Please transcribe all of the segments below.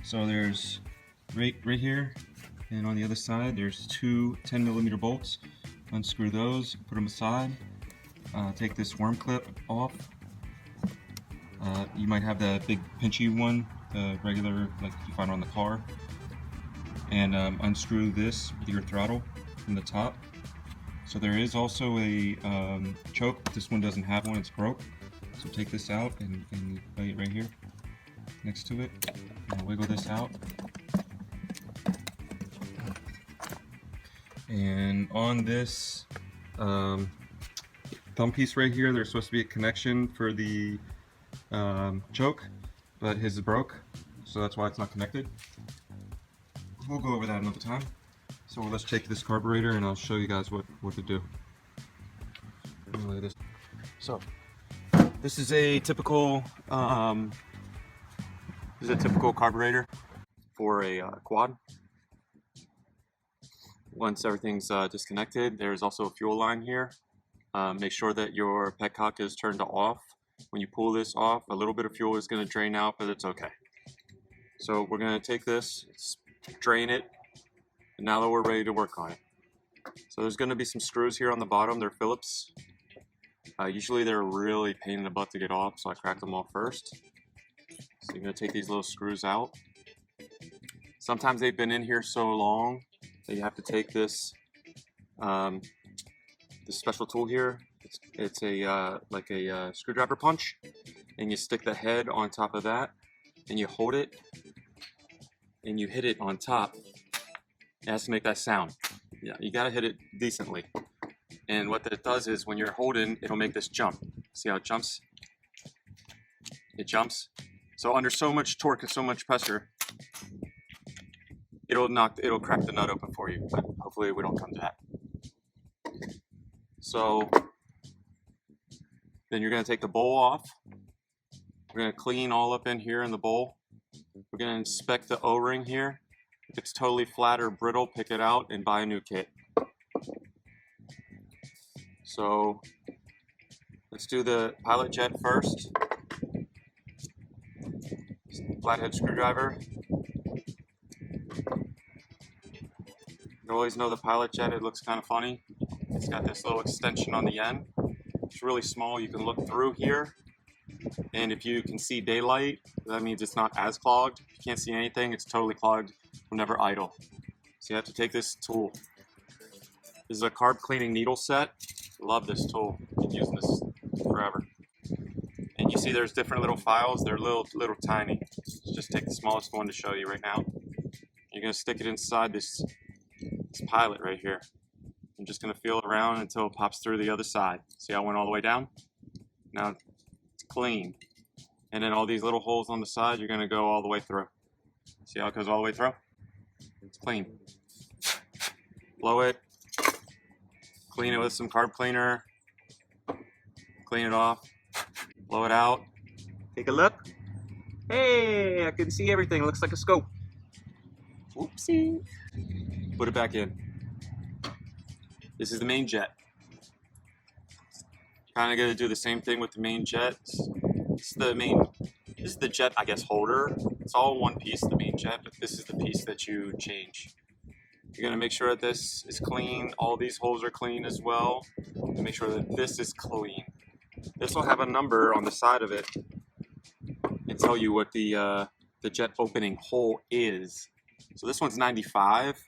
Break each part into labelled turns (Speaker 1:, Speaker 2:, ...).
Speaker 1: So there's right here, and on the other side there's two 10mm bolts. Unscrew those, put them aside. Take this worm clip off. You might have the big pinchy one, the regular like you find on the car. And unscrew this with your throttle from the top. So there is also a choke, but this one doesn't have one, it's broke. So take this out and lay it right here next to it, and wiggle this out. And on this thumb piece right here, there's supposed to be a connection for the choke, but his is broke, so that's why it's not connected. We'll go over that another time. So let's take this carburetor and I'll show you guys what to do. This. So this is a typical carburetor for a quad. Once everything's disconnected, there's also a fuel line here. Make sure that your petcock is turned off. When you pull this off, a little bit of fuel is going to drain out, but it's okay. So we're going to take this, drain it, and now that we're ready to work on it. So there's going to be some screws here on the bottom. They're Phillips. Usually they're really pain in the butt to get off, so I crack them off first. So you're going to take these little screws out. Sometimes they've been in here so long that you have to take this this special tool here. It's a like a screwdriver punch, and you stick the head on top of that, and you hold it, and you hit it on top. It has to make that sound. Yeah, you gotta hit it decently. And what that does is when you're holding, it'll make this jump. See how it jumps? It jumps. So under so much torque and so much pressure, it'll crack the nut open for you. But hopefully we don't come to that. So then you're gonna take the bowl off. We're gonna clean all up in here in the bowl. We're gonna inspect the O-ring here. If it's totally flat or brittle, pick it out and buy a new kit. So let's do the pilot jet first. Flathead screwdriver. You always know the pilot jet, it looks kind of funny. It's got this little extension on the end. It's really small, you can look through here. And if you can see daylight, that means it's not as clogged. If you can't see anything, it's totally clogged whenever idle. So you have to take this tool. This is a carb cleaning needle set. Love this tool. I've been using this forever. And you see there's different little files. They're little tiny. Just take the smallest one to show you right now. You're gonna stick it inside this pilot right here. I'm just gonna feel it around until it pops through the other side. See how it went all the way down? Now it's clean. And then all these little holes on the side, you're gonna go all the way through. See how it goes all the way through? It's clean. Blow it. Clean it with some carb cleaner. Clean it off. Blow it out. Take a look. Hey, I can see everything. It looks like a scope. Whoopsie. Put it back in. This is the main jet. Kind of going to do the same thing with the main jet. This is the jet, I guess, holder. It's all one piece, the main jet, but this is the piece that you change. You're going to make sure that this is clean. All these holes are clean as well. And make sure that this is clean. This will have a number on the side of it and tell you what the jet opening hole is. So this one's 95.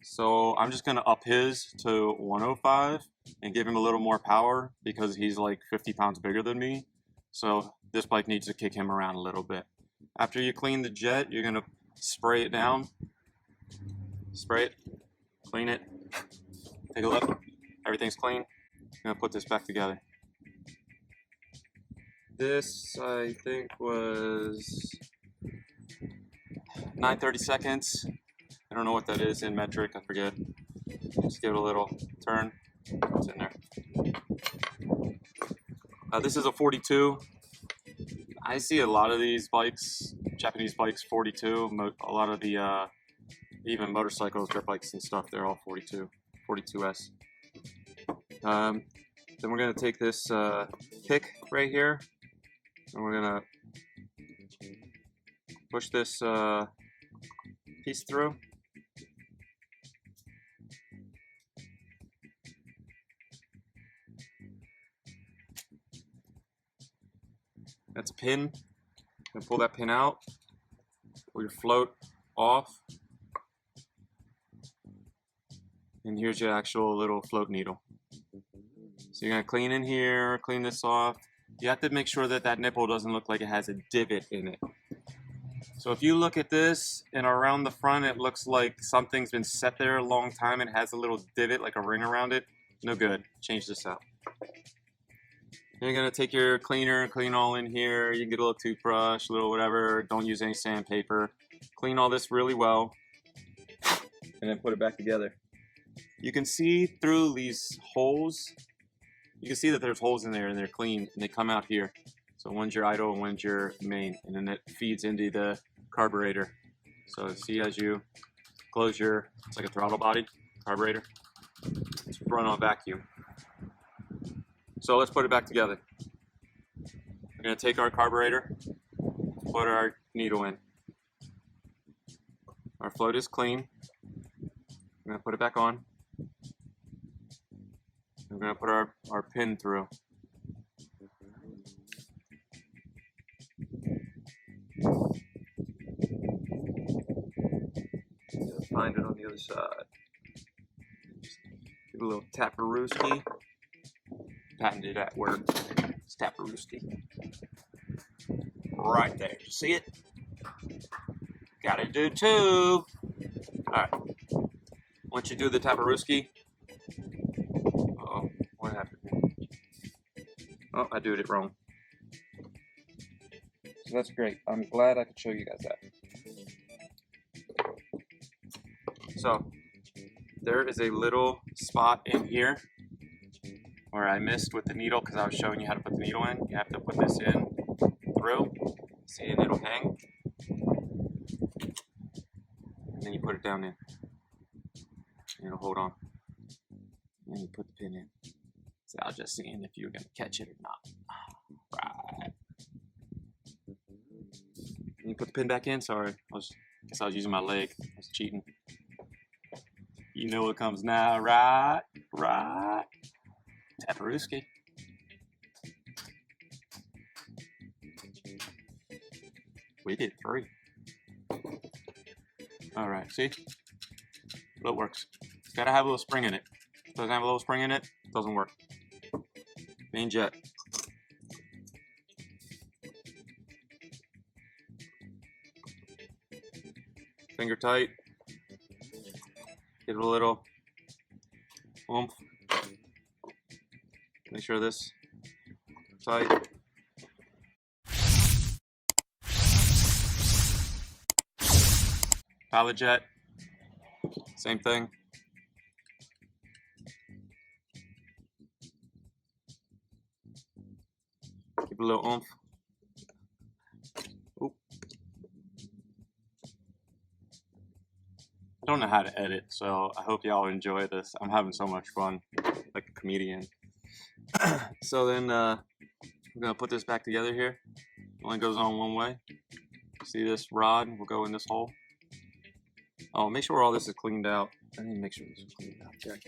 Speaker 1: So I'm just going to up his to 105 and give him a little more power because he's like 50 pounds bigger than me. So this bike needs to kick him around a little bit. After you clean the jet, you're going to spray it down. Spray it, clean it, take a look. Everything's clean. I'm going to put this back together. This, I think, was 9/30 seconds. I don't know what that is in metric, I forget. Just give it a little turn. It's in there. This is a 42. I see a lot of these bikes, Japanese bikes, 42. A lot of the, even motorcycles, dirt bikes and stuff, they're all 42, 42S. Then we're going to take this kick right here, and we're going to push this piece through. That's a pin. And pull that pin out. Pull your float off. And here's your actual little float needle. So you're gonna clean in here, clean this off. You have to make sure that that nipple doesn't look like it has a divot in it. So if you look at this and around the front, it looks like something's been set there a long time and has a little divot, like a ring around it. No good. Change this out. You're gonna take your cleaner and clean all in here. You can get a little toothbrush, a little whatever. Don't use any sandpaper. Clean all this really well, and then put it back together. You can see through these holes. You can see that there's holes in there, and they're clean, and they come out here. So one's your idle, and one's your main, and then it feeds into the carburetor. So see, as you close your, it's like a throttle body carburetor. It's run on vacuum. So let's put it back together. We're gonna take our carburetor, put our needle in. Our float is clean. We're gonna put it back on. We're gonna put our pin through. Find it on the other side. Give it a little taparooski. Patented at work. It's taparooski. Right there. See it? Gotta do two. Alright. Once you do the taparooski. Uh-oh. What happened here? Oh, I did it wrong. So that's great. I'm glad I could show you guys that. So, there is a little spot in here where I missed with the needle because I was showing you how to put the needle in. You have to put this in through. See, and it'll hang. And then you put it down in. And it'll hold on. And then you put the pin in. So I was just seeing if you were going to catch it or not. Right. And you put the pin back in. Sorry, guess I was using my leg. I was cheating. You know what comes now, right? Right. Taparooski. We did 3. All right, see? It works. It's gotta have a little spring in it. If it doesn't have a little spring in it, it doesn't work. Main jet. Finger tight. Give it a little oomph. Make sure this tight. Pilot jet, same thing. Give it a little oomph. Oop. I don't know how to edit, so I hope y'all enjoy this. I'm having so much fun, like a comedian. So then we're gonna put this back together here. It only goes on one way. See this rod will go in this hole. Oh, make sure all this is cleaned out. I need to make sure this is cleaned out. Check.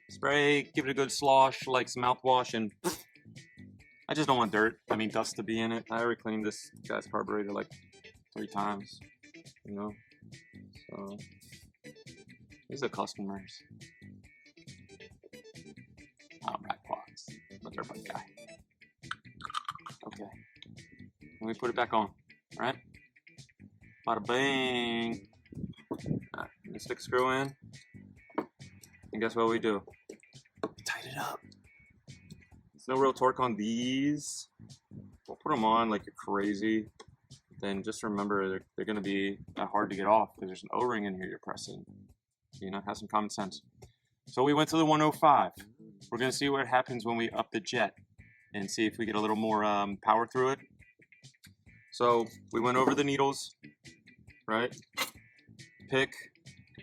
Speaker 1: Spray, give it a good slosh, like some mouthwash, and I just don't want dirt. I mean, dust to be in it. I already cleaned this guy's carburetor like 3 times, you know. So these are customers. I don't ride quads, but they're a fun guy. Okay, let me put it back on. All right, bada bang. All right, let me stick a screw in, and guess what we do? We tighten it up. There's no real torque on these. Don't put them on like you're crazy. Then just remember they're going to be hard to get off because there's an O-ring in here you're pressing. You know, have some common sense. So we went to the 105. We're going to see what happens when we up the jet and see if we get a little more power through it. So we went over the needles, right? Pick,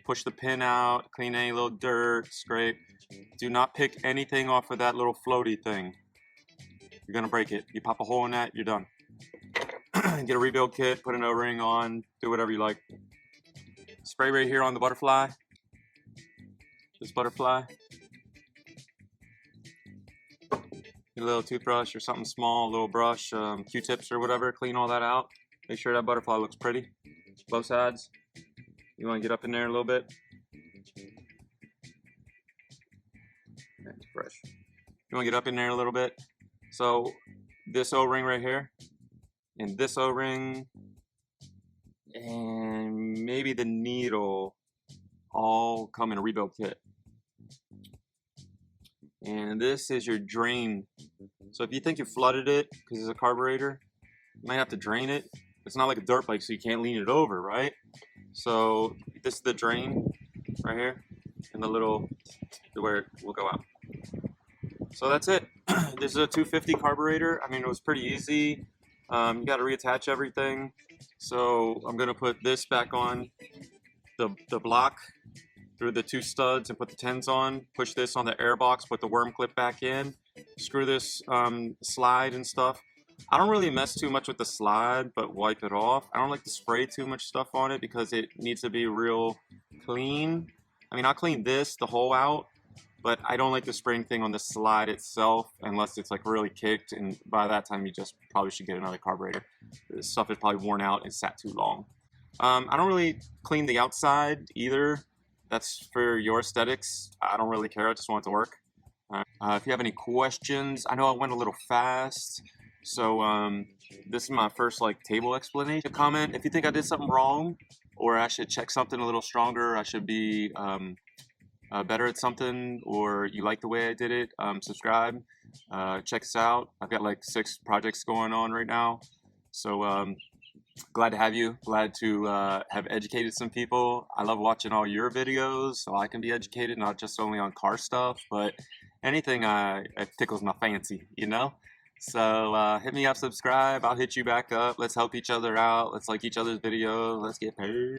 Speaker 1: push the pin out, clean any little dirt, scrape. Do not pick anything off of that little floaty thing. You're going to break it. You pop a hole in that, you're done. Get a rebuild kit, put an O-ring on, do whatever you like. Spray right here on the butterfly. This butterfly. Get a little toothbrush or something small, a little brush, Q-tips or whatever, clean all that out. Make sure that butterfly looks pretty. Both sides. You want to get up in there a little bit. That's fresh. You want to get up in there a little bit. So this O-ring right here, and this O-ring, and maybe the needle all come in a rebuild kit. And this is your drain. So if you think you flooded it because it's a carburetor, you might have to drain it. It's not like a dirt bike, so you can't lean it over, right? So this is the drain right here, and the little where it will go out. So that's it. This is a 250 carburetor. I mean, it was pretty easy. You got to reattach everything. So I'm gonna put this back on the block through the 2 studs and put the 10s on. Push this on the air box, put the worm clip back in. Screw this slide and stuff. I don't really mess too much with the slide, but wipe it off. I don't like to spray too much stuff on it because it needs to be real clean. I mean, I'll clean this, the hole out, but I don't like the spraying thing on the slide itself unless it's like really kicked, and by that time you just probably should get another carburetor. This stuff is probably worn out and sat too long. I don't really clean the outside either. That's for your aesthetics. I don't really care, I just want it to work. If you have any questions, I know I went a little fast, so this is my first like table explanation. Comment if you think I did something wrong, or I should check something a little stronger, I should be better at something, or you like the way I did it. Subscribe, check us out. I've got like 6 projects going on right now, so glad to have you. Glad to have educated some people. I love watching all your videos so I can be educated, not just only on car stuff, but anything it tickles my fancy, you know? So hit me up, subscribe. I'll hit you back up. Let's help each other out. Let's like each other's videos. Let's get paid.